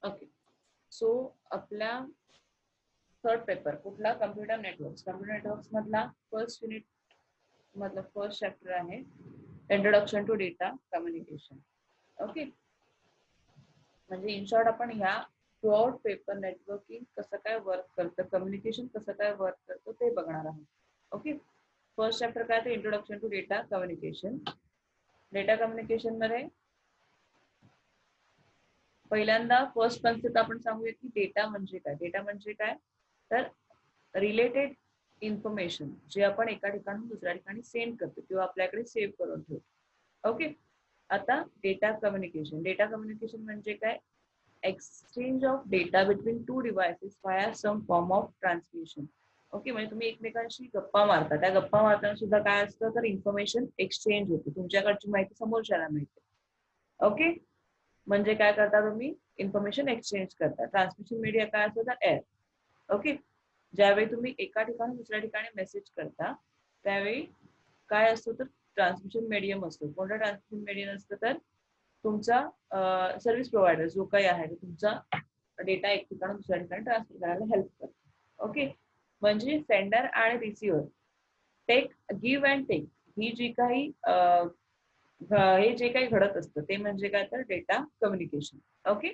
Okay. So आपला third paper कुठला? Computer networks. Computer networks मधला फर्स्ट युनिट मतलब फर्स्ट चॅप्टर आहे introduction to data communication. Okay. म्हणजे इन शॉर्ट आपण ह्या थ्रूआउट पेपर नेटवर्किंग कसं काय वर्क करतं, कम्युनिकेशन कसं काय वर्क करतं ते बघणार आहोत. ओके. फर्स्ट चॅप्टर काय ते introduction to data communication. Data communication मध्ये पहिल्यांदा फर्स्ट कन्सेप्ट आपण सांगूया की डेटा म्हणजे काय. डेटा म्हणजे काय तर रिलेटेड इन्फॉर्मेशन जे आपण एका ठिकाणून दुसऱ्या ठिकाणी सेंड करतो किंवा आपल्याकडे सेव्ह करून ठेवतो. ओके. आता डेटा कम्युनिकेशन. डेटा कम्युनिकेशन म्हणजे काय? Exchange of data between two devices via some form of transmission. Okay. म्हणजे तुम्ही एकमेकांशी गप्पा मारता, त्या गप्पा मारताना सुद्धा काय असतं तर इन्फॉर्मेशन एक्सचेंज होते, तुमच्याकडची माहिती समोरच्याला मिळते. ओके. म्हणजे काय करता तुम्ही? इन्फॉर्मेशन एक्सचेंज करता. ट्रान्समिशन मीडिया काय असतं तर एअर. ओके. ज्यावेळी तुम्ही एका ठिकाणी दुसऱ्या ठिकाणी मेसेज करता त्यावेळी काय असतो तर ट्रान्समिशन मीडियम असतो. कोणता ट्रान्समिशन मीडियम असतं तर तुमचा सर्व्हिस प्रोव्हायडर जो काही आहे तुमचा डेटा एक ठिकाणी दुसऱ्या ठिकाणी ट्रान्सफर करायला हेल्प करतो. ओके. म्हणजे सेंडर आणि receiver take give and take ही जी काही हे जे काही घडत असतं ते म्हणजे काय तर डेटा कम्युनिकेशन. ओके.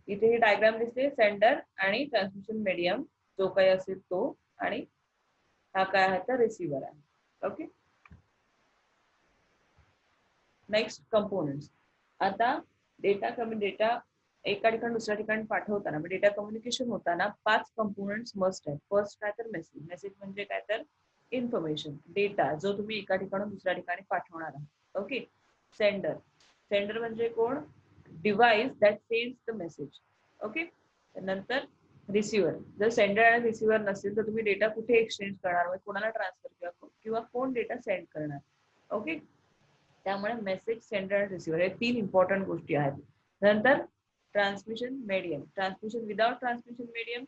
इथे ही डायग्राम दिसते सेंडर आणि ट्रान्समिशन मीडियम जो काही असेल तो आणि हा काय आहे तर रिसिव्हर आहे. ओके. Next components. आता डेटा एका ठिकाणी दुसऱ्या ठिकाणी पाठवताना डेटा कम्युनिकेशन होताना 5 कंपोनेंट्स मस्ट आहेत. फर्स्ट काय तर मेसेज. मेसेज म्हणजे काय तर इन्फॉर्मेशन डेटा जो तुम्ही एका ठिकाणून दुसऱ्या ठिकाणी पाठवणार आहात. ओके. सेंडर. सेंडर म्हणजे कोण? Device that sends the message. Okay. नंतर रिसिव्हर. जर सेंडर आणि रिसिव्हर नसेल तर तुम्ही डेटा कुठे एक्सचेंज करणार, म्हणजे कोणाला ट्रान्सफर किंवा कोण डेटा सेंड करणार. ओके. त्यामुळे मेसेज, सेंडर आणि रिसिव्हर हे 3 इम्पॉर्टंट गोष्टी आहेत. नंतर transmission medium. Transmission without transmission medium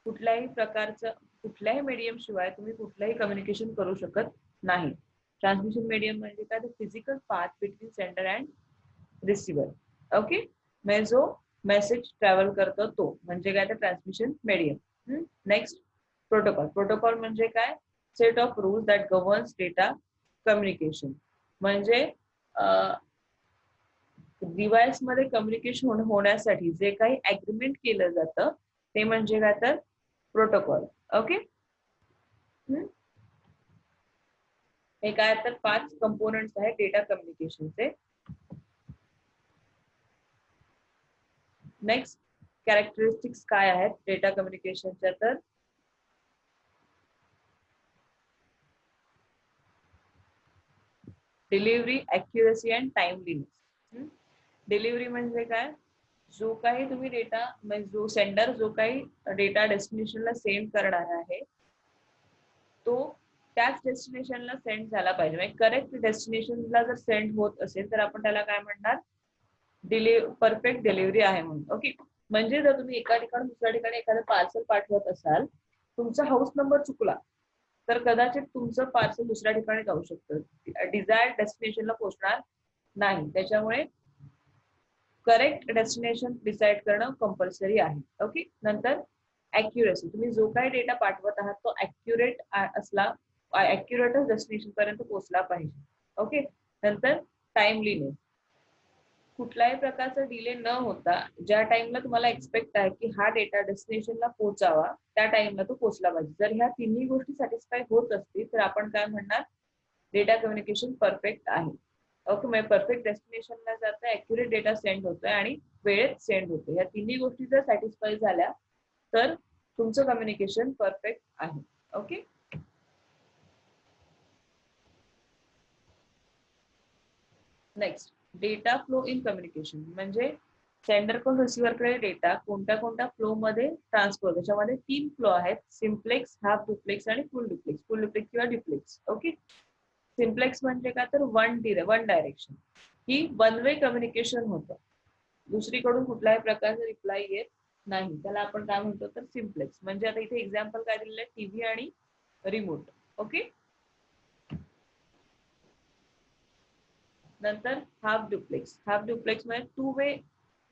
कुठल्याही प्रकारचं कुठल्याही मीडियम शिवाय तुम्ही कुठलंही कम्युनिकेशन करू शकत नाही. ट्रान्समिशन मीडियम म्हणजे काय तर physical path between sender and receiver. Okay. म्हणजे जो मेसेज ट्रॅव्हल करतो तो म्हणजे काय तर transmission medium. Next protocol. Protocol म्हणजे काय? Set of rules that governs data communication. म्हणजे डिव्हाइस मध्ये कम्युनिकेशन होण्यासाठी जे काही अग्रीमेंट केलं जातं ते म्हणजे काय तर प्रोटोकॉल. ओके. हे काय तर 5 कंपोनेंट्स आहेत डेटा कम्युनिकेशनचे. नेक्स्ट कॅरेक्टरिस्टिक्स काय आहेत डेटा कम्युनिकेशनच्या तर delivery, accuracy and timeliness. Delivery म्हणजे काय? जो काही तुम्ही डेटा म्हणजे जो सेंडर जो काही डेटा डेस्टिनेशनला सेंड करणार आहे तो त्याच डेस्टिनेशनला सेंड झाला पाहिजे. म्हणजे करेक्ट डेस्टिनेशनला जर सेंड होत असेल तर आपण त्याला काय म्हणणार? परफेक्ट डिलिव्हरी आहे म्हणून. ओके. म्हणजे जर तुम्ही एका ठिकाणी दुसऱ्या ठिकाणी एखादं पार्सल पाठवत असाल, तुमचा हाऊस नंबर चुकला तर कदाचित तुमचं पार्सल दुसऱ्या ठिकाणी जाऊ शकतं, डिझायर्ड डेस्टिनेशनला पोहोचणार नाही. त्याच्यामुळे करेक्ट डेस्टिनेशन डिसाइड करणं कंपल्सरी आहे. ओके. नंतर ॲक्युरसी. तुम्ही जो काही डेटा पाठवत आहात तो ॲक्युरेट असला, ॲक्युरेटच डेस्टिनेशन पर्यंत पोहोचला पाहिजे. ओके. नंतर टाइमलीनेस. कुठल्याही प्रकारचा डिले न होता ज्या टाइमला तुम्हाला एक्सपेक्ट आहे की हा डेटा डेस्टिनेशनला पोहोचावा त्या टाइमला तो पोहोचला पाहिजे. जर ह्या तिन्ही गोष्टी सॅटिस्फाय होत असतील तर आपण काय म्हणणार? डेटा कम्युनिकेशन परफेक्ट आहे. ओके. म्हणजे परफेक्ट डेस्टिनेशनला जातं, ॲक्युरेट डेटा सेंड होतोय आणि वेळेत सेंड होतोय. या तिन्ही गोष्टी जर सॅटिस्फाय झाल्या तर तुमचं कम्युनिकेशन परफेक्ट आहे. Okay. Next data flow in communication. म्हणजे सेंडर कडून रिसिव्हरकडे डेटा कोणत्या कोणत्या फ्लो मध्ये ट्रान्सफर. त्याच्यामध्ये 3 फ्लो आहेत: सिम्प्लेक्स, हाफ डुप्लेक्स आणि फुल डुप्लेक्स. फुल डुप्लेक्स किंवा डिप्लेक्स. ओके. सिम्प्लेक्स म्हणजे काय तर वन डायरेक्शन. ही वन वे कम्युनिकेशन होतं, दुसरीकडून कुठल्याही प्रकारचा रिप्लाय येत नाही. त्याला आपण काय म्हणतो तर सिम्प्लेक्स. म्हणजे आता इथे एक्झाम्पल काय दिलेलं आहे? टीव्ही आणि रिमोट. ओके. नंतर हाफ डुप्लेक्स. हाफ डुप्लेक्स म्हणजे टू वे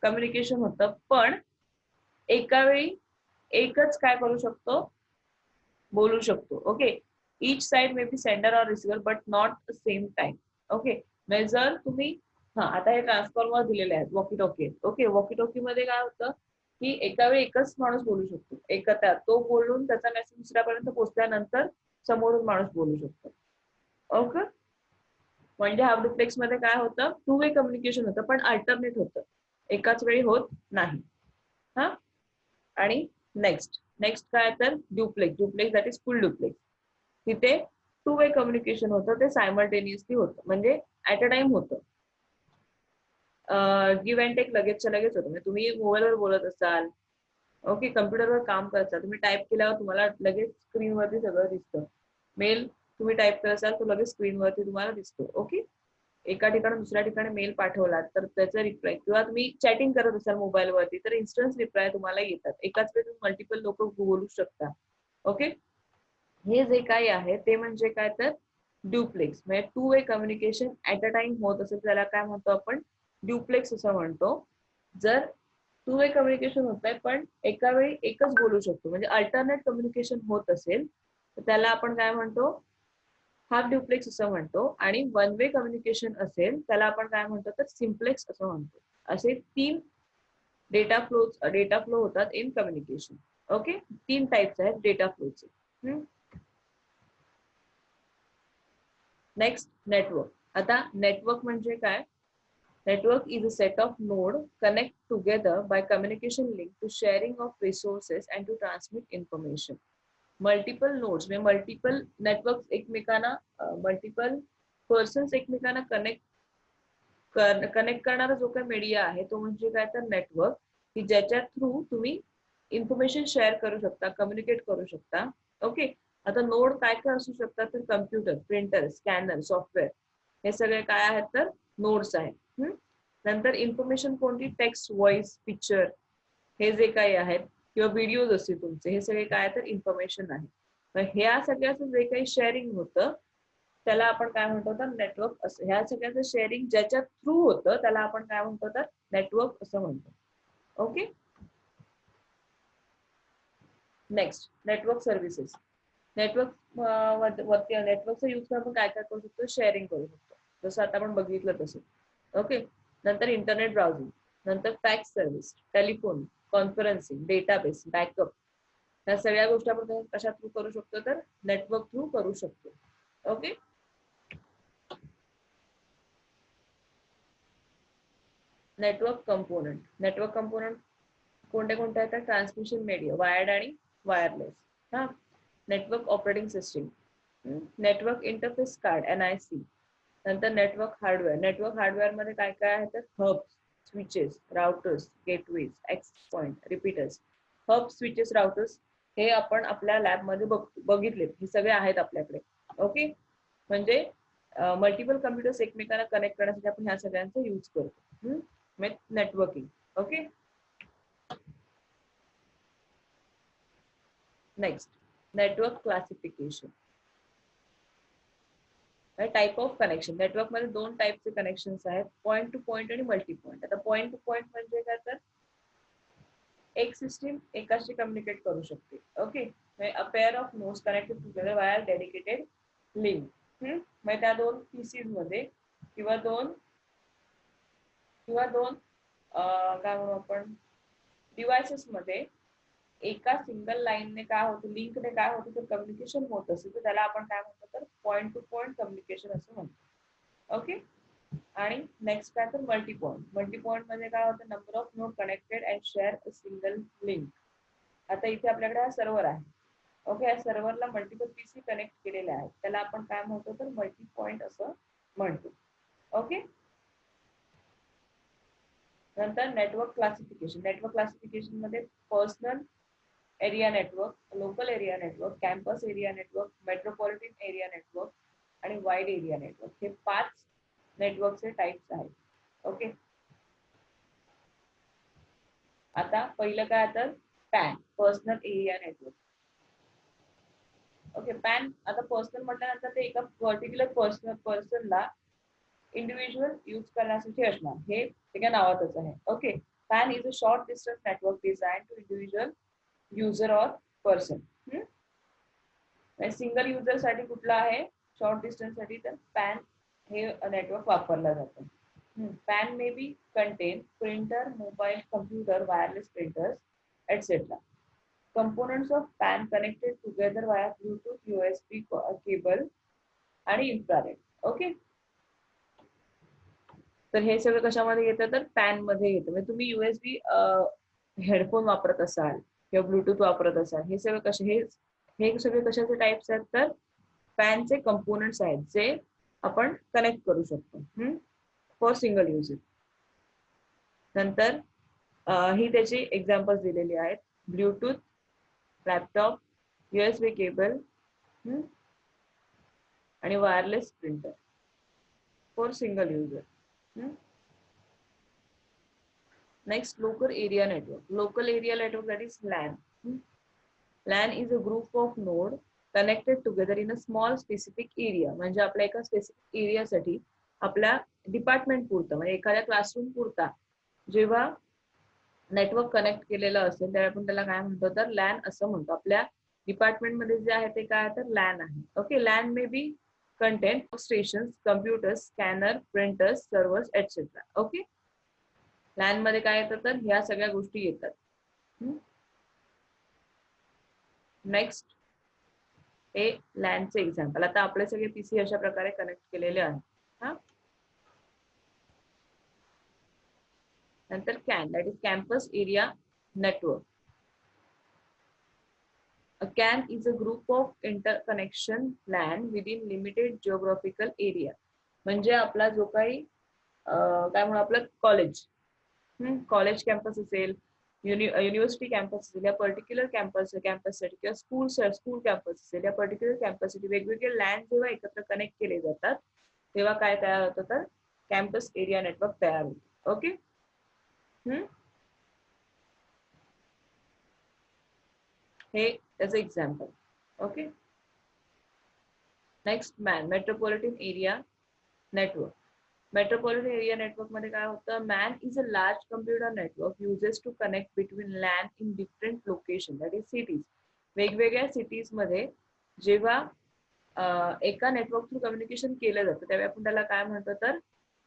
कम्युनिकेशन होतं, पण एका वेळी एकच काय करू शकतो, बोलू शकतो. Okay, each side may be sender or receiver but not same time. Okay, म्हणजे जर तुम्ही आता हे ट्रान्सफॉर्मर दिलेले आहेत, walkie talkie. Okay, walkie talkie मध्ये काय होतं की एका वेळी एकच माणूस बोलू शकतो. एकत्र तो बोलून त्याचा मेसेज दुसऱ्यापर्यंत पोहोचल्यानंतर समोरून माणूस बोलू शकतो. ओके, म्हणजे हाफ डुप्लेक्स मध्ये काय होतं, टू वे कम्युनिकेशन होतं, पण अल्टरनेट होतं, एकाच वेळी होत नाही. हा, आणि नेक्स्ट काय तर duplex. Duplex that is full duplex. तिथे टू वे कम्युनिकेशन होतं, ते सायमल्टेनियसली होतं, म्हणजे ऍट अ टाइम होतं. गिव्ह अँड टेक लगेचच्या लगेच होतं. म्हणजे तुम्ही मोबाईलवर बोलत असाल, ओके, कम्प्युटरवर काम करत असाल, तुम्ही टाईप केल्यावर तुम्हाला लगेच स्क्रीनवरती सगळं दिसतं. मेल तुम्ही टाईप करत असाल तर लगेच स्क्रीनवरती तुम्हाला दिसतो. ओके, एका ठिकाणी दुसऱ्या ठिकाणी मेल पाठवला तर त्याचा रिप्लाय, किंवा तुम्ही चॅटिंग करत असाल मोबाईलवरती तर इन्स्टंट रिप्लाय तुम्हाला येतात. एकाच वेळी तुम्ही मल्टिपल लोक बोलू शकता. ओके, हे जे काही आहे ते म्हणजे काय तर ड्युप्लेक्स, म्हणजे two way communication at a time होत असेल त्याला काय म्हणतो आपण, ड्युप्लेक्स असं म्हणतो. जर टू वे कम्युनिकेशन होत आहे पण एका वेळी एकच बोलू शकतो, म्हणजे अल्टरनेट कम्युनिकेशन होत असेल तर त्याला आपण काय म्हणतो, हाफ ड्युप्लेक्स असं म्हणतो. आणि वन वे कम्युनिकेशन असेल त्याला आपण काय म्हणतो तर सिम्प्लेक्स असं म्हणतो. असे 3 डेटा फ्लो होतात इन कम्युनिकेशन. ओके, 3 टाइप्स आहेत डेटा फ्लोचे. Next, network. आता नेटवर्क म्हणजे काय, network is a set of node connect together by communication link to sharing of resources and to transmit information. Multiple nodes म्हणजे multiple network एकमेकांना, multiple persons एकमेकांना connect करणारा जो काही मीडिया आहे तो म्हणजे काय तर नेटवर्क, की ज्याच्या थ्रू तुम्ही इन्फॉर्मेशन शेअर करू शकता, कम्युनिकेट करू शकता. ओके, आता नोड काय काय असू शकतात तर कम्प्युटर, प्रिंटर, स्कॅनर, सॉफ्टवेअर, हे सगळे काय आहेत तर नोड्स आहेत. नंतर इन्फॉर्मेशन कोणती, टेक्स्ट, व्हॉइस, पिक्चर, हे जे काही आहेत, किंवा व्हिडिओज असतील तुमचे, हे सगळे काय तर इन्फॉर्मेशन आहे. ह्या सगळ्याचं जे काही शेअरिंग होतं त्याला आपण काय म्हणतो तर नेटवर्क असं. ह्या सगळ्याचं शेअरिंग ज्याच्या थ्रू होतं त्याला आपण काय म्हणतो तर नेटवर्क असं म्हणतो. Okay, next, network services. Network वरती नेटवर्कचा यूज करून आपण काय काय करू शकतो, शेअरिंग करू शकतो, जसं आता आपण बघितलं तसं. ओके, नंतर इंटरनेट ब्राउझिंग, नंतर fax service, telephone, conferencing, database, backup, ह्या सगळ्या गोष्टी आपण कशा थ्रू करू शकतो तर नेटवर्क थ्रू करू शकतो. ओके, नेटवर्क कंपोनंट कोणते कोणते आहेत, ट्रान्समिशन मीडिया, वायर्ड आणि वायरलेस. हा, network operating system, network interface card, NIC. नंतर नेटवर्क हार्डवेअर. नेटवर्क हार्डवेअर मध्ये काय काय आहे तर hubs, switches, routers, gateways, access point, repeaters. Hub, switches, routers हे आपण आपल्या लॅब मध्ये बघितले, हे सगळे आहेत आपल्याकडे. ओके, म्हणजे मल्टिपल कम्प्युटर्स एकमेकांना कनेक्ट करण्यासाठी आपण ह्या सगळ्यांचा यूज करतो. Networking. Okay, next, network classification. Type of connection. Network मध्ये 2 टाइपचे कनेक्शन्स आहेत, पॉइंट टू पॉइंट आणि मल्टी पॉइंट. आता पॉइंट टू पॉइंट म्हणजे काय तर एक सिस्टीम एकाशी कम्युनिकेट करू शकते. Okay, a pair of nodes connected together वाया डेडिकेटेड लिंक. म्हणजे त्या 2 पीसीज मध्ये किंवा दोन काय म्हणू आपण डिव्हाइसेस मध्ये एका सिंगल लाईनने काय होतं, लिंकने काय होतं तर कम्युनिकेशन होत असेल तर त्याला आपण काय म्हणतो तर पॉइंट टू पॉइंट कम्युनिकेशन असं म्हणतो. ओके, आणि नेक्स्ट काय तर मल्टी पॉइंट. मल्टी पॉइंट मध्ये काय होतं, number of node connected and share a single link. आता इथे आपल्याकडे हा सर्व्हर आहे. ओके, या सर्व्हरला मल्टिपल पीसी कनेक्ट केलेले आहेत, त्याला आपण काय म्हणतो तर मल्टी पॉइंट असं म्हणतो. ओके, नंतर नेटवर्क क्लासिफिकेशन. नेटवर्क क्लासिफिकेशन मध्ये personal area network, local area network, campus area network, metropolitan area network आणि वाईड एरिया नेटवर्क, हे 5 नेटवर्कचे टाइप्स आहेत. ओके, आता पहिलं काय तर pan, personal area network. Okay, pan आता पर्सनल म्हटल्यानंतर ते एका पर्टिक्युलर पर्सनला इंडिव्हिज्युअल यूज करण्यासाठी असणार, हे एका नावातच आहे. Okay, PAN is a short distance network designed to individual user or person. Single user साठी कुठला आहे शॉर्ट डिस्टन्स साठी, तर पॅन हे नेटवर्क वापरला जातो. Pan may be contain printer, mobile, computer, wireless printers etc. Components of PAN connected together via Bluetooth, USB cable आणि infrared. Okay, तर हे सगळं कशामध्ये येतं, तर पॅन मध्ये येतं. म्हणजे तुम्ही USB हेडफोन वापरत असाल किंवा ब्लूटूथ वापरत असाल, हे सगळं कसे हे सगळे कशाचे टाइप्स आहेत, तर पॅनचे कंपोनेंट्स आहेत जे आपण कनेक्ट करू शकतो फॉर सिंगल यूज. नंतर ही त्याची एक्झाम्पल्स दिलेली आहेत. ब्लूटूथ, लॅपटॉप, USB केबल आणि wireless printer for single user. Next, local area network. Local area network, that is LAN. LAN is a group of node connected together in a small specific area. म्हणजे आपल्या एका specific एरियासाठी, आपल्या department पुरतं, म्हणजे एखाद्या classroom पुरता जेव्हा network connect केलेलं असेल त्यावेळी आपण त्याला काय म्हणतो, तर लॅन असं म्हणतो. आपल्या डिपार्टमेंट मध्ये जे आहे ते काय, तर लॅन आहे. Okay, LAN may be contain station, computers, scanner, printers, servers etcetera. Okay, LAN मध्ये काय येतं, तर ह्या सगळ्या गोष्टी येतात. नेक्स्ट, हे लॅनचे एक्झाम्पल. आता आपले सगळे पीसी अशा प्रकारे कनेक्ट केलेले आहेत. हा, नंतर CAN, that is campus area network. A CAN is a group of interconnection LAN within limited geographical area. म्हणजे आपला जो काही काय म्हणू, आपलं कॉलेज कॅम्पस असेल, युनिव्हर्सिटी कॅम्पस असेल, या पर्टिक्युलर कॅम्पससाठी किंवा स्कूल कॅम्पस असेल, या पर्टिक्युलर कॅम्पससाठी वेगवेगळे लॅन जेव्हा एकत्र कनेक्ट केले जातात तेव्हा काय तयार होतं, तर कॅम्पस एरिया नेटवर्क तयार होतं. ओके, हे त्याचं example. Okay, next, man, metropolitan area network. Metropolitan area network मध्ये काय होतं, man is a large computer network uses to connect between LAN in different location, that is cities. वेगवेगळ्या cities मध्ये जेव्हा एका नेटवर्क थ्रू कम्युनिकेशन केलं जातं त्यावेळी आपण त्याला काय म्हणतो, तर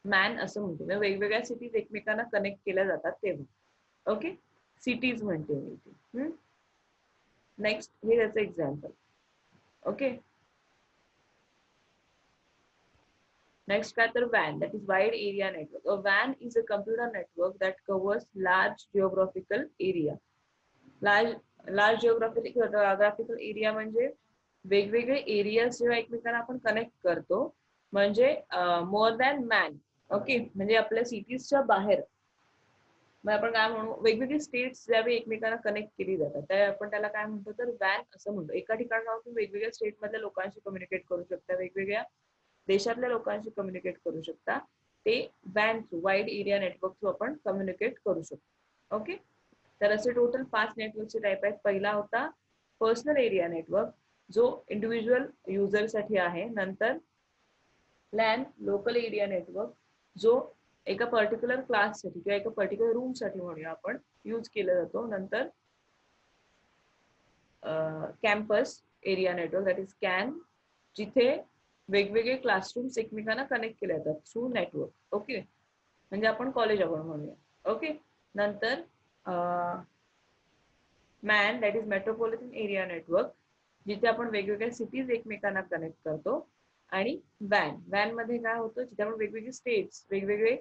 मॅन असं म्हणतो. वेगवेगळ्या सिटीज एकमेकांना कनेक्ट केल्या जातात तेव्हा. ओके, सिटीज म्हणते मी. नेक्स्ट, हे त्याचं एक्झाम्पल. ओके, नेक्स्ट काय, तर WAN, that is wide area network. A WAN is a computer network that covers large geographical area. Large geographical area म्हणजे वेगवेगळे एरियाज जेव्हा एकमेकांना आपण कनेक्ट करतो, म्हणजे मोर दॅन मॅन. ओके, म्हणजे आपल्या सिटीजच्या बाहेर, मग आपण काय म्हणू, वेगवेगळे स्टेट्स ज्यावेळी एकमेकांना कनेक्ट केली जातात त्यावेळी आपण त्याला काय म्हणतो, तर WAN असं म्हणतो. एका ठिकाणाहून वेगवेगळ्या स्टेट मधल्या लोकांशी कम्युनिकेट करू शकता, वेगवेगळ्या देशातल्या लोकांशी कम्युनिकेट करू शकता. ते WAN through, wide area network through आपण कम्युनिकेट करू शकतो. ओके, तर असे टोटल 5 नेटवर्कचे टाईप आहेत. पहिला होता पर्सनल एरिया नेटवर्क, जो इंडिव्हिज्युअल युजर साठी आहे. नंतर लॅन, लोकल एरिया नेटवर्क, जो एका पर्टिक्युलर क्लाससाठी किंवा एका पर्टिक्युलर रूम साठी म्हणूया आपण यूज केला जातो. नंतर campus area network, that is CAN, जिथे वेगवेगळे क्लासरूम्स एकमेकांना कनेक्ट केले जातात थ्रू नेटवर्क. ओके, म्हणजे आपण कॉलेज आपण म्हणूया. ओके, नंतर man, that is metropolitan area network, जिथे आपण वेगवेगळ्या सिटीज एकमेकांना कनेक्ट करतो. आणि WAN मध्ये काय होतं, जिथे आपण वेगवेगळे स्टेट्स, वेगवेगळे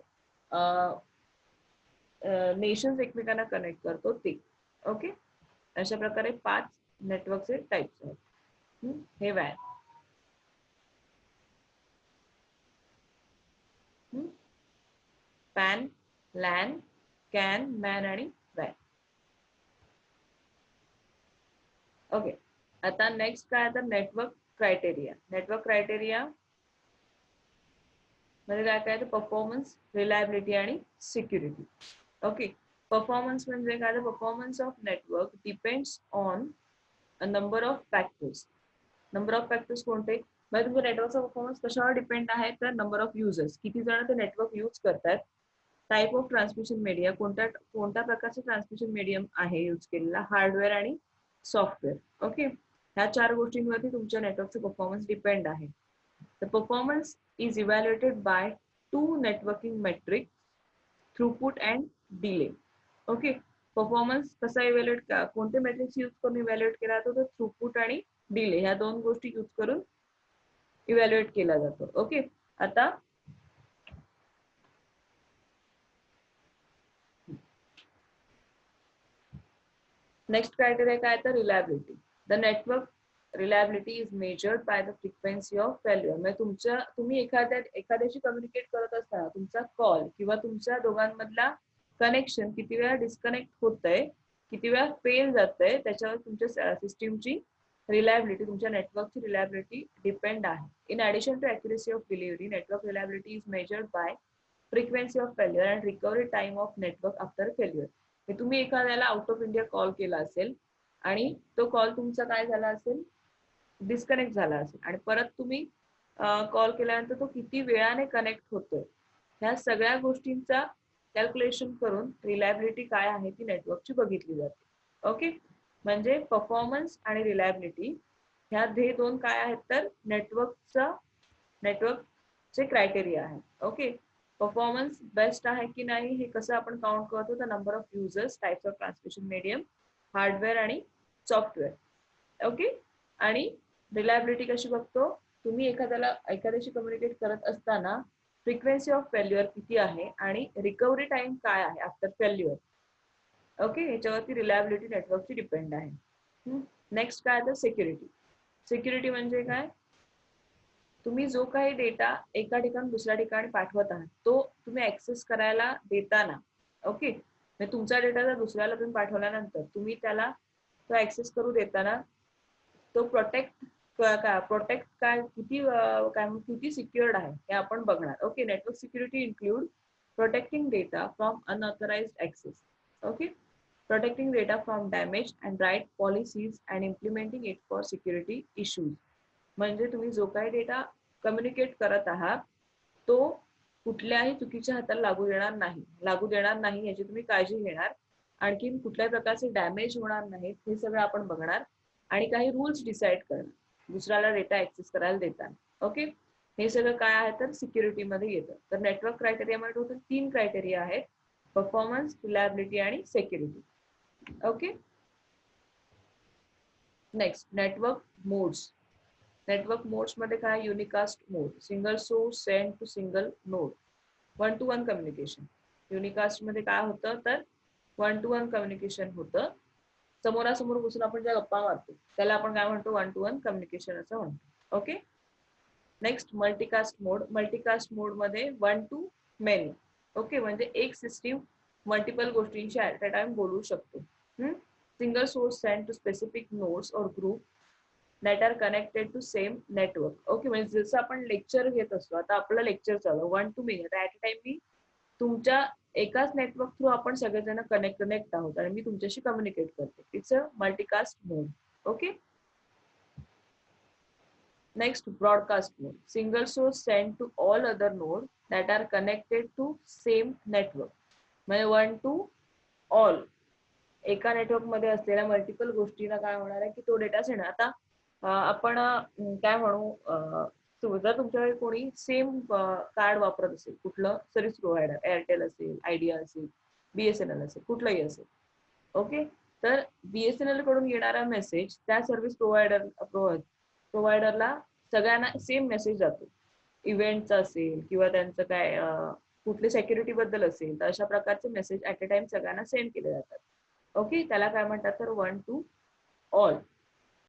नेशन्स एकमेकांना कनेक्ट करतो ते. ओके, अशा प्रकारे 5 नेटवर्कचे टाइप्स आहेत. हे WAN. PAN, LAN, CAN, MAN आणि WAN. ओके, आता नेक्स्ट काय, तर नेटवर्क क्रायटेरिया. नेटवर्क क्रायटेरिया मध्ये काय काय, तर परफॉर्मन्स, रिलायबिलिटी आणि सिक्युरिटी. ओके, परफॉर्मन्स म्हणजे काय, तर performance of network depends on a number of factors. Number of factors कोणते, म्हणजे तुमच्या नेटवर्कचा परफॉर्मन्स कशावर डिपेंड आहे, तर नंबर ऑफ युजर्स, किती जण ते नेटवर्क यूज करतात टाइप ऑफ ट्रान्समिशन मीडिया, कोणत्या प्रकारचं ट्रान्समिशन मीडियम आहे यूज केलेला, हार्डवेअर आणि सॉफ्टवेअर. ओके, ह्या 4 गोष्टींवरती तुमच्या नेटवर्कचा परफॉर्मन्स डिपेंड आहे. The performance is evaluated by 2 networking metric, throughput and delay. Okay, performance कसा इव्हॅल्युएट, कोणते मेट्रिक्स यूज करून इव्हॅल्युएट केला जातो, तर थ्रूपुट आणि डिले ह्या 2 गोष्टी यूज करून इव्हॅल्युएट केला जातो. ओके, आता नेक्स्ट क्रायटेरिया काय, तर reliability. The network reliability is measured by the frequency of failure. म्हणजे तुम्ही एखाद्याशी कम्युनिकेट करत असताना तुमचा कॉल किंवा तुमच्या दोघांमधला कनेक्शन किती वेळा डिस्कनेक्ट होतंय, किती वेळा फेल जातंय, त्याच्यावर तुमच्या सिस्टीमची रिलायबिलिटी, तुमच्या नेटवर्कची रिलायबिलिटी डिपेंड आहे. In addition to accuracy of delivery, network reliability is measured by frequency of failure and recovery time of network after failure. तुम्ही एखाद्याला आउट ऑफ इंडिया कॉल केला असेल आणि तो कॉल तुमचा काय झाला असेल, डिस्कनेक्ट झाला असेल, आणि परत तुम्ही कॉल केल्यानंतर तो किती वेळाने कनेक्ट होतोय, ह्या सगळ्या गोष्टींचा कॅल्क्युलेशन करून रिलायबिलिटी काय आहे ती नेटवर्कची बघितली जाते. ओके, म्हणजे परफॉर्मन्स आणि रिलायबिलिटी ह्या 2 काय आहेत, तर नेटवर्कचे क्रायटेरिया आहे. ओके, परफॉर्मन्स बेस्ट आहे की नाही हे कसं आपण काउंट करतो, तर number of users, types of transmission medium, hardware आणि सॉफ्टवेअर. ओके, आणि रिलायबिलिटी कशी बघतो, तुम्ही एखाद्याशी कम्युनिकेट करत असताना फ्रिक्वेन्सी ऑफ फेल्युअर किती आहे आणि रिकव्हरी टाइम काय आहे आफ्टर फेल्युअर. ओके, ह्याच्यावरती रिलायबिलिटी नेटवर्कची डिपेंड आहे. नेक्स्ट काय, तर सिक्युरिटी. सिक्युरिटी म्हणजे काय, तुम्ही जो काही डेटा एका ठिकाणी दुसऱ्या ठिकाणी पाठवत आहात तो तुम्ही ऍक्सेस करायला देताना, ओके, तुमचा डेटा जर दुसऱ्याला तुम्ही पाठवल्यानंतर तुम्ही त्याला तो ऍक्सेस करू देताना तो प्रोटेक्ट काय किती सिक्युअर्ड आहे हे आपण बघणार. Okay, network security include protecting data from unauthorised access. Okay, protecting data from damage and write policies and implementing it for security issues. म्हणजे तुम्ही जो काही डेटा कम्युनिकेट करत आहात तो कुठल्याही चुकीच्या हाताला लागू देणार नाही याची तुम्ही काळजी घेणार. आणखीन कुठल्याही प्रकारचे डॅमेज होणार नाहीत हे सगळं आपण बघणार आणि काही रूल्स डिसाईड करणार दुसऱ्याला डेटा ऍक्सेस करायला देताना. ओके, हे सगळं काय आहे तर सिक्युरिटी मध्ये येतं. तर नेटवर्क क्रायटेरियामध्ये टोटल 3 क्रायटेरिया आहेत, परफॉर्मन्स, रिलायबिलिटी आणि security. Okay, next network modes. Network modes मध्ये काय, unicast mode, single source send to single node, 1 to 1 communication. Unicast मध्ये काय होतं तर 1 to 1 कम्युनिकेशन होतं, समोरासमोर बसून आपण ज्या गप्पा मारतो त्याला आपण काय म्हणतो, 1 to 1 कम्युनिकेशन असं म्हणतो. Okay, next multicast mode. Multicast mode मध्ये 1 to many. ओके, म्हणजे एक सिस्टीम मल्टिपल गोष्टींशी ऍट अ टाइम बोलू शकतो. Single source send to specific nodes or group that are connected to same network. Okay, म्हणजे जसं आपण लेक्चर घेत असतो, आता आपलं लेक्चर चालू 1 to many, at a time मी तुमच्या एकाच नेटवर्क थ्रू आपण सगळेजण कनेक्ट आहोत आणि मी तुमच्याशी कम्युनिकेट करते. It's a multicast mode. Okay, next broadcast mode. Single source send to all other node that are connected to same network. म्हणजे 1 to ऑल, एका नेटवर्क मध्ये असलेल्या मल्टिपल गोष्टींना काय होणार आहे की तो डेटा सेंड. आता आपण काय म्हणू, जर तुमच्याकडे कोणी सेम कार्ड वापरत असेल, कुठलं सर्व्हिस प्रोव्हायडर, एअरटेल असेल, आयडिया असेल, बीएसएनएल असेल, कुठलंही असेल. ओके, तर बीएसएनएल कडून येणारा मेसेज त्या सर्व्हिस प्रोव्हायडरला सगळ्यांना सेम मेसेज जातो. इव्हेंटचा असेल किंवा त्यांचं काय कुठली सेक्युरिटी बद्दल असेल तर अशा प्रकारचे मेसेज ऍट अ टाइम सगळ्यांना सेंड केले जातात. ओके, त्याला काय म्हणतात तर 1 to ऑल.